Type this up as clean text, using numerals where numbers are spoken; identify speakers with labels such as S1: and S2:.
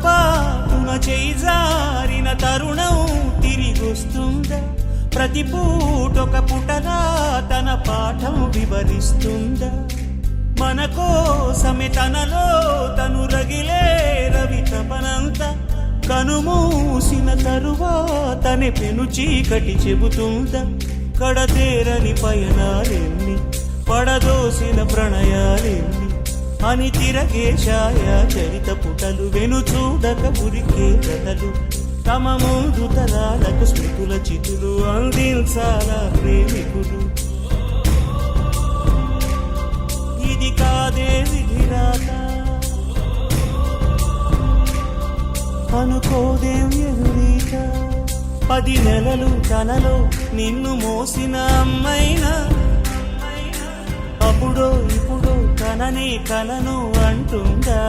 S1: బాటున చేజారిన తరుణం తిరిగొస్తుందా? ప్రతి పూటొక పుటలా తన పాఠం వివరిస్తుందా? మన కోసమే తనలో తను రగిలే రవి తపనంత కనుమూసిన తరువాతనే పెను చీకటి చెబుతుందా? కడతేరని పయనాలెన్ని పడదోసిన ప్రణయాలెన్ని అని తిరగే ఛాయా చరిత పుటలు వెను చూడక ఉరికే కథలు తమ ముందు తరాలకు స్మృతుల చితులు అందించాలా ప్రేమికులు. ఇది కాదే విధిరాత అనుకోదేం ఎదురీత. 10 నెలలు తనలో నిన్ను మోసిన అమ్మైనా అప్పుడో ఇప్పుడో తనని కలను అంటుందా?